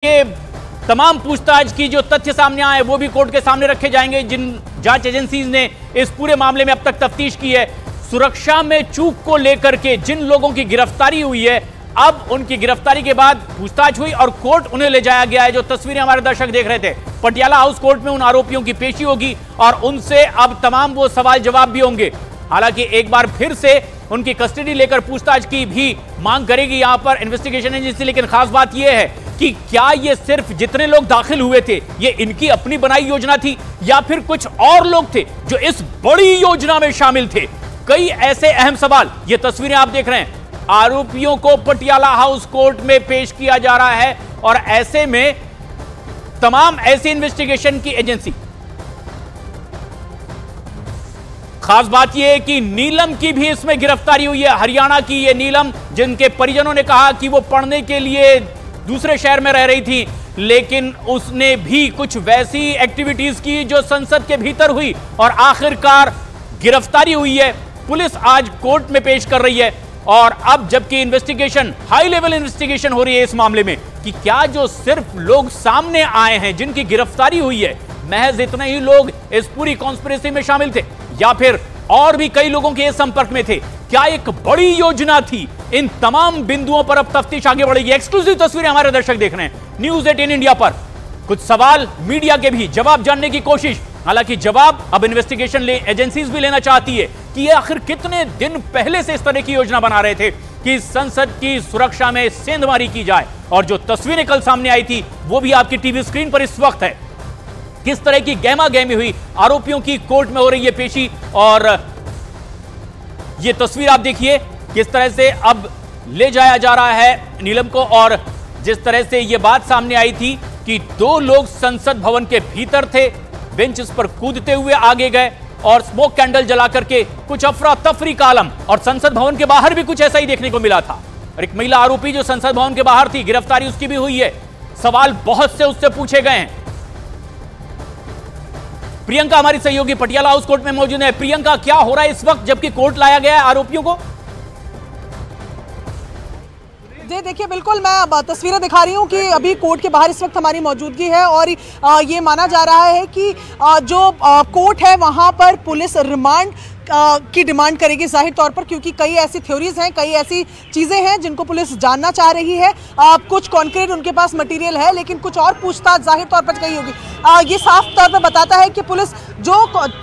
ये तमाम पूछताछ की जो तथ्य सामने आए वो भी कोर्ट के सामने रखे जाएंगे। जिन जांच एजेंसीज ने इस पूरे मामले में अब तक तफ्तीश की है, सुरक्षा में चूक को लेकर के जिन लोगों की गिरफ्तारी हुई है, अब उनकी गिरफ्तारी के बाद पूछताछ हुई और कोर्ट उन्हें ले जाया गया है। जो तस्वीरें हमारे दर्शक देख रहे थे, पटियाला हाउस कोर्ट में उन आरोपियों की पेशी होगी और उनसे अब तमाम वो सवाल जवाब भी होंगे। हालांकि एक बार फिर से उनकी कस्टडी लेकर पूछताछ की भी मांग करेगी यहां पर इन्वेस्टिगेशन एजेंसी। लेकिन खास बात यह है कि क्या ये सिर्फ जितने लोग दाखिल हुए थे ये इनकी अपनी बनाई योजना थी या फिर कुछ और लोग थे जो इस बड़ी योजना में शामिल थे? कई ऐसे अहम सवाल, ये तस्वीरें आप देख रहे हैं, आरोपियों को पटियाला हाउस कोर्ट में पेश किया जा रहा है और ऐसे में तमाम ऐसी इन्वेस्टिगेशन की एजेंसी। खास बात यह है कि नीलम की भी इसमें गिरफ्तारी हुई है। हरियाणा की ये नीलम, जिनके परिजनों ने कहा कि वो पढ़ने के लिए दूसरे शहर में रह रही थी, लेकिन उसने भी कुछ वैसी एक्टिविटीज की जो संसद के भीतर हुई और आखिरकार गिरफ्तारी हुई है। पुलिस आज कोर्ट में पेश कर रही है और अब जबकि इन्वेस्टिगेशन, हाई लेवल इन्वेस्टिगेशन हो रही है इस मामले में कि क्या जो सिर्फ लोग सामने आए हैं जिनकी गिरफ्तारी हुई है, महज इतने ही लोग इस पूरी कॉन्स्पिरेसी में शामिल थे या फिर और भी कई लोगों के संपर्क में थे? क्या एक बड़ी योजना थी? इन तमाम बिंदुओं पर अब तफ्तीश आगे बढ़ेगी। एक्सक्लूसिव तस्वीरें हमारे दर्शक देख रहे हैं न्यूज़ 18 इंडिया पर। कुछ सवाल, मीडिया के भी जवाब जानने की कोशिश। हालांकि जवाब अब इन्वेस्टिगेशन एजेंसीज भी लेना चाहती है कि ये आखिर कितने दिन पहले से इस तरह की योजना बना रहे थे कि संसद की सुरक्षा में सेंधमारी की जाए। और जो तस्वीरें कल सामने आई थी वो भी आपकी टीवी स्क्रीन पर इस वक्त है। किस तरह की गहमा गहमी हुई, आरोपियों की कोर्ट में हो रही है पेशी और ये तस्वीर आप देखिए किस तरह से अब ले जाया जा रहा है नीलम को। और जिस तरह से यह बात सामने आई थी कि दो लोग संसद भवन के भीतर थे, बेंचेस पर कूदते हुए आगे गए और स्मोक कैंडल जला करके कुछ अफरा तफरी का आलम। और संसद भवन के बाहर भी कुछ ऐसा ही देखने को मिला था। और एक महिला आरोपी जो संसद भवन के बाहर थी, गिरफ्तारी उसकी भी हुई है। सवाल बहुत से उससे पूछे गए हैं। प्रियंका हमारी सहयोगी पटियाला हाउस कोर्ट में मौजूद है। प्रियंका, क्या हो रहा है इस वक्त जबकि कोर्ट लाया गया है आरोपियों को? जी देखिए, बिल्कुल मैं तस्वीरें दिखा रही हूँ कि अभी कोर्ट के बाहर इस वक्त हमारी मौजूदगी है और ये माना जा रहा है कि जो कोर्ट है वहाँ पर पुलिस रिमांड की डिमांड करेगी जाहिर तौर पर, क्योंकि कई ऐसी थ्योरीज हैं, कई ऐसी चीज़ें हैं जिनको पुलिस जानना चाह रही है। कुछ कॉन्क्रीट उनके पास मटेरियल है, लेकिन कुछ और पूछताछ जाहिर तौर पर कही होगी। ये साफ तौर पर बताता है कि पुलिस जो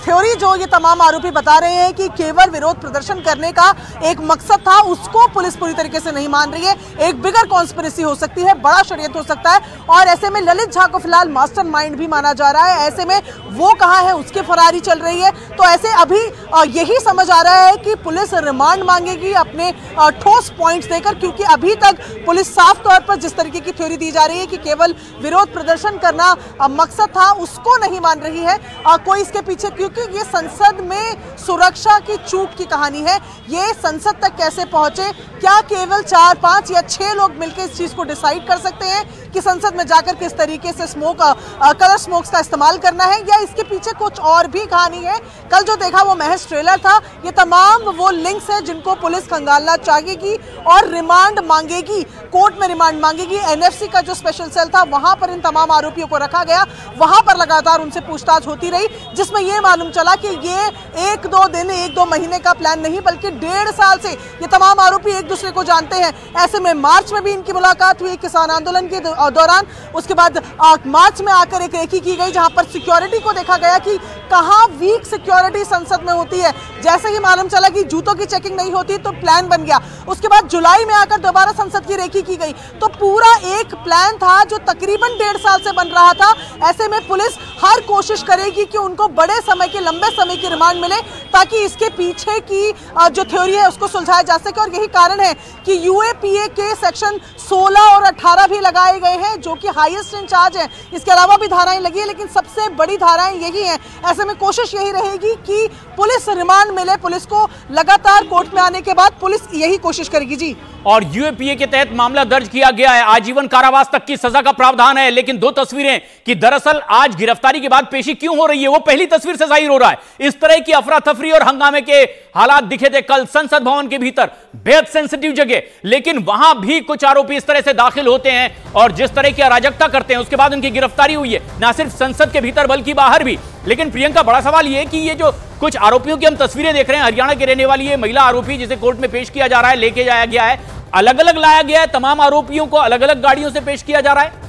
थ्योरी जो ये तमाम आरोपी बता रहे हैं कि केवल विरोध प्रदर्शन करने का एक मकसद था, उसको पुलिस पूरी तरीके से नहीं मान रही है। एक बिगर कॉन्स्पिरेसी हो सकती है, बड़ा षड्यंत्र हो सकता है और ऐसे में ललित झा को फिलहाल मास्टरमाइंड भी माना जा रहा है। ऐसे में वो कहाँ है, उसकी फरारी चल रही है। तो ऐसे अभी यही समझ आ रहा है कि पुलिस रिमांड मांगेगी अपने ठोस पॉइंट्स देकर, क्योंकि अभी तक पुलिस साफ तौर पर जिस तरीके की थ्योरी दी जा रही है कि केवल विरोध प्रदर्शन करना मकसद था, उसको नहीं मान रही है कोई इसके पीछे, क्योंकि ये संसद में सुरक्षा की चूक की कहानी है। ये संसद तक कैसे पहुंचे? क्या केवल 4, 5 या 6 लोग मिलकर इस चीज को डिसाइड कर सकते हैं कि संसद में जाकर किस तरीके से कलर स्मोक्स का इस्तेमाल करना है, या इसके पीछे कुछ और भी कहानी है? कल जो देखा वो महज ट्रेलर था। ये तमाम वो लिंक्स हैं जिनको पुलिस खंगालना चाहेगी और रिमांड मांगेगी, कोर्ट में रिमांड मांगेगी। एनएफसी का जो स्पेशल सेल था वहां पर इन तमाम आरोपियों को रखा गया, वहां पर लगातार उनसे पूछताछ होती रही, जिसमें यह मालूम चला कि ये 1-2 दिन, 1-2 महीने का प्लान नहीं बल्कि 1.5 साल से ये तमाम आरोपी एक दूसरे को जानते हैं। ऐसे में मार्च में भी इनकी मुलाकात हुई किसान आंदोलन के दौरान। उसके बाद मार्च में आकर एक रेकी की गई जहां पर सिक्योरिटी को देखा गया कि कहां वीक सिक्योरिटी संसद में होती है। जैसे ही मालूम चला कि जूतों की चेकिंग नहीं होती तो प्लान बन गया। उसके बाद जुलाई में आकर दोबारा संसद की रेकी की गई। तो पूरा एक प्लान था जो तकरीबन 1.5 साल से बन रहा था। ऐसे में पुलिस हर कोशिश करेगी कि उनको बड़े समय की, लंबे समय की रिमांड मिले ताकि इसके पीछे की जो थ्योरी है उसको सुलझाया जा सके। और यही कारण है कि यूएपीए के सेक्शन 16 और 18 भी लगाए गए हैं जो कि हाईएस्ट इंचार्ज है। इसके अलावा भी धाराएं लगी है, लेकिन सबसे बड़ी धाराएं यही हैं। ऐसे में कोशिश यही रहेगी कि पुलिस रिमांड मिले। पुलिस को लगातार कोर्ट में आने के बाद पुलिस यही कोशिश करेगी। जी, और यूएपीए के तहत मामला दर्ज किया गया है। आजीवन कारावास तक की सजा का प्रावधान है। लेकिन दो तस्वीरें कि दरअसल आज गिरफ्तारी के बाद पेशी क्यों हो रही है वो पहली तस्वीर से जाहिर हो रहा है। इस तरह की अफरा तफरी और हंगामे के हालात दिखे थे कल संसद भवन के भीतर, बेहद सेंसिटिव जगह, लेकिन वहां भी कुछ आरोपी इस तरह से दाखिल होते हैं और जिस तरह की अराजकता करते हैं उसके बाद उनकी गिरफ्तारी हुई है, ना सिर्फ संसद के भीतर बल्कि बाहर भी। लेकिन प्रियंका, बड़ा सवाल यह है कि ये जो कुछ आरोपियों की हम तस्वीरें देख रहे हैं, हरियाणा के रहने वाली ये महिला आरोपी जिसे कोर्ट में पेश किया जा रहा है, लेके जाया गया है, अलग अलग लाया गया है, तमाम आरोपियों को अलग अलग गाड़ियों से पेश किया जा रहा है।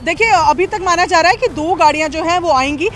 देखिए, अभी तक माना जा रहा है कि 2 गाड़ियां जो हैं वो आएंगी,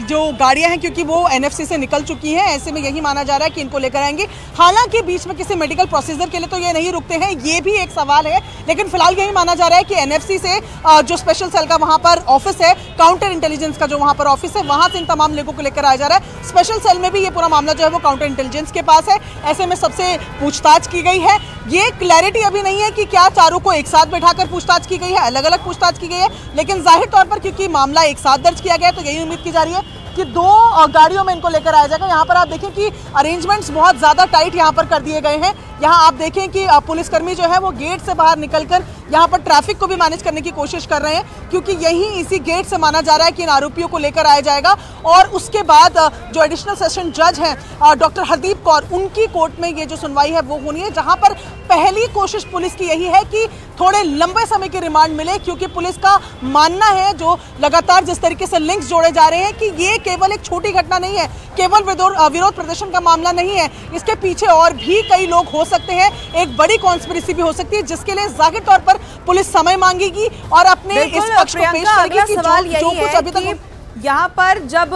जो गाड़ियां हैं क्योंकि वो एनएफसी से निकल चुकी हैं, ऐसे में यही माना जा रहा है कि इनको लेकर आएंगे। हालांकि बीच में किसी मेडिकल प्रोसीजर के लिए तो ये नहीं रुकते हैं, ये भी एक सवाल है, लेकिन फिलहाल यही माना जा रहा है कि एनएफसी से जो स्पेशल सेल का वहां पर ऑफिस है, काउंटर इंटेलिजेंस का जो वहां पर ऑफिस है, वहां से इन तमाम लोगों को लेकर आया जा रहा है। स्पेशल सेल में भी ये पूरा मामला जो है वो काउंटर इंटेलिजेंस के पास है, ऐसे में सबसे पूछताछ की गई है। ये क्लैरिटी अभी नहीं है कि क्या चारों को एक साथ बैठाकर पूछताछ की गई है, अलग अलग पूछताछ की गई है, लेकिन जाहिर तौर पर क्योंकि मामला एक साथ दर्ज किया गया है तो यही उम्मीद की जा रही है कि 2 गाड़ियों में इनको लेकर आया जाएगा। यहाँ पर आप देखें कि अरेंजमेंट्स बहुत ज़्यादा टाइट यहाँ पर कर दिए गए हैं। यहाँ आप देखें कि पुलिसकर्मी जो है वो गेट से बाहर निकलकर यहाँ पर ट्रैफिक को भी मैनेज करने की कोशिश कर रहे हैं, क्योंकि यही इसी गेट से माना जा रहा है कि इन आरोपियों को लेकर आया जाएगा। और उसके बाद जो एडिशनल सेशन जज हैं डॉक्टर हरदीप कौर, उनकी कोर्ट में ये जो सुनवाई है वो होनी है, जहाँ पर पहली कोशिश पुलिस की यही है कि थोड़े लंबे समय की रिमांड मिले, क्योंकि पुलिस का मानना है, जो लगातार जिस तरीके से लिंक्स जोड़े जा रहे हैं, कि ये केवल एक छोटी घटना नहीं है, केवल विरोध प्रदर्शन का मामला नहीं है, इसके पीछे और भी कई लोग हो सकते हैं, एक बड़ी कॉन्स्पिरेसी भी हो सकती है, जिसके लिए जाहिर तौर पर पुलिस समय मांगेगी और अपने इस पक्ष को पेश करेगी कि जो कुछ अभी तक यहाँ पर जब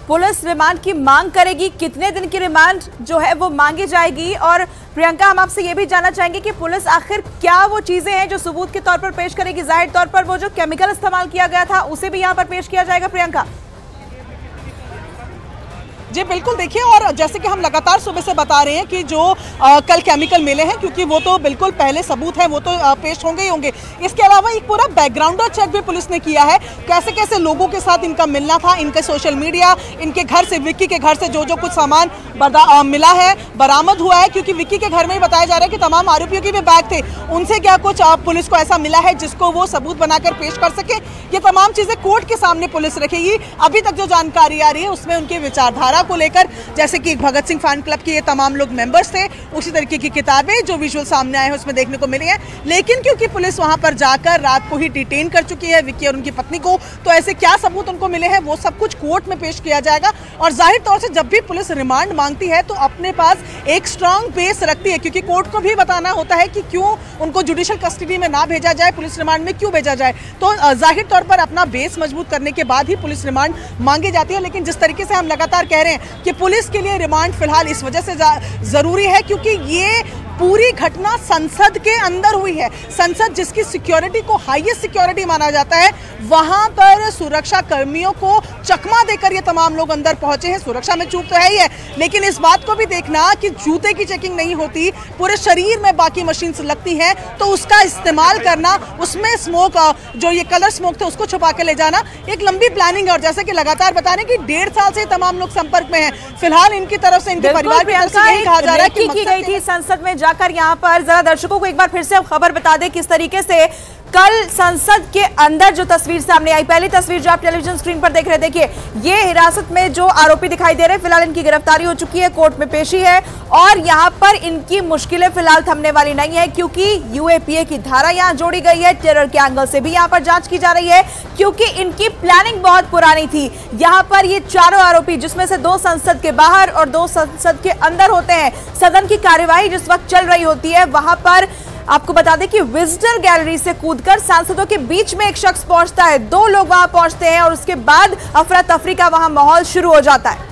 पुलिस रिमांड की मांग करेगी, कितने दिन की रिमांड जो है वो मांगी जाएगी। और प्रियंका, हम आपसे ये भी जानना चाहेंगे कि पुलिस आखिर क्या वो चीजें हैं जो सबूत के तौर पर पेश करेगी। जाहिर तौर पर वो जो केमिकल इस्तेमाल किया गया था उसे भी यहाँ पर पेश किया जाएगा। प्रियंका जी बिल्कुल, देखिए, और जैसे कि हम लगातार सुबह से बता रहे हैं कि जो कल केमिकल मिले हैं, क्योंकि वो तो बिल्कुल पहले सबूत है, वो तो पेश होंगे ही होंगे। इसके अलावा एक पूरा बैकग्राउंडर चेक भी पुलिस ने किया है, कैसे कैसे लोगों के साथ इनका मिलना था, इनके सोशल मीडिया, इनके घर से, विक्की के घर से जो जो कुछ सामान मिला है, बरामद हुआ है, क्योंकि विक्की के घर में ही बताया जा रहा है कि तमाम आरोपियों के भी बैग थे, उनसे क्या कुछ पुलिस को ऐसा मिला है जिसको वो सबूत बनाकर पेश कर सके। ये तमाम चीजें कोर्ट के सामने पुलिस रखेगी। अभी तक जो जानकारी आ रही है उसमें उनकी विचारधारा को लेकर, जैसे कि भगत सिंह फैन क्लब के ये तमाम लोग मेंबर्स थे, उसी तरीके की किताबें जो विजुअल सामने आए हैं उसमें देखने को मिली हैं। लेकिन क्योंकि पुलिस वहां पर जाकर रात को ही डिटेन कर चुकी है विक्की और उनकी पत्नी को, तो ऐसे क्या सबूत उनको मिले हैं वो सब कुछ कोर्ट में पेश किया जाएगा। और जाहिर तौर से जब भी पुलिस रिमांड मांगती है तो अपने पास एक स्ट्रांग बेस रखती है, क्योंकि कोर्ट को भी बताना होता है कि क्यों उनको जुडिशियल कस्टडी में ना भेजा जाए, पुलिस रिमांड में क्यों भेजा जाए। तो जाहिर तौर पर अपना बेस मजबूत करने के बाद ही पुलिस रिमांड मांगी जाती है। लेकिन जिस तरीके से हम लगातार कह रहे हैं कि पुलिस के लिए रिमांड फिलहाल इस वजह से जरूरी है क्योंकि ये पूरी घटना संसद के अंदर हुई है। संसद जिसकी सिक्योरिटी को हाईएस्ट सिक्योरिटी माना जाता है, वहां पर सुरक्षा कर्मियों को चकमा देकर ये तमाम लोग अंदर पहुंचे हैं। सुरक्षा में चूक तो है ही है, लेकिन इस बात को भी देखना कि जूते की चेकिंग नहीं होती, पूरे शरीर में बाकी मशीन लगती हैं, तो उसका इस्तेमाल करना, उसमें स्मोक, जो ये कलर स्मोक थे उसको छुपा के ले जाना, एक लंबी प्लानिंग है। और जैसे कि लगातार बता रहे हैं कि 1.5 साल से तमाम लोग संपर्क में हैं। फिलहाल इनकी तरफ से, इनके परिवार की तरफ से यही कहा जा रहा है कि गई थी संसद में जाकर। यहाँ पर जरा दर्शकों को एक बार फिर से खबर बता दें किस तरीके से कल संसद के अंदर जो तस्वीर सामने आई। पहली तस्वीर जो आप टेलीविजन स्क्रीन पर देख रहे हैं, देखिए ये हिरासत में जो आरोपी दिखाई दे रहे हैं, फिलहाल इनकी गिरफ्तारी हो चुकी है, कोर्ट में पेशी है और यहाँ पर इनकी मुश्किलें फिलहाल थमने वाली नहीं है, क्योंकि यूएपीए की धारा यहाँ जोड़ी गई है। टेरर के एंगल से भी यहाँ पर जांच की जा रही है, क्योंकि इनकी प्लानिंग बहुत पुरानी थी। यहाँ पर ये चारों आरोपी, जिसमें से 2 संसद के बाहर और 2 संसद के अंदर होते हैं, सदन की कार्यवाही जिस वक्त चल रही होती है वहां पर आपको बता दें कि विजिटर गैलरी से कूदकर सांसदों के बीच में एक शख्स पहुंचता है, 2 लोग वहां पहुंचते हैं और उसके बाद अफरा तफरी का वहां माहौल शुरू हो जाता है।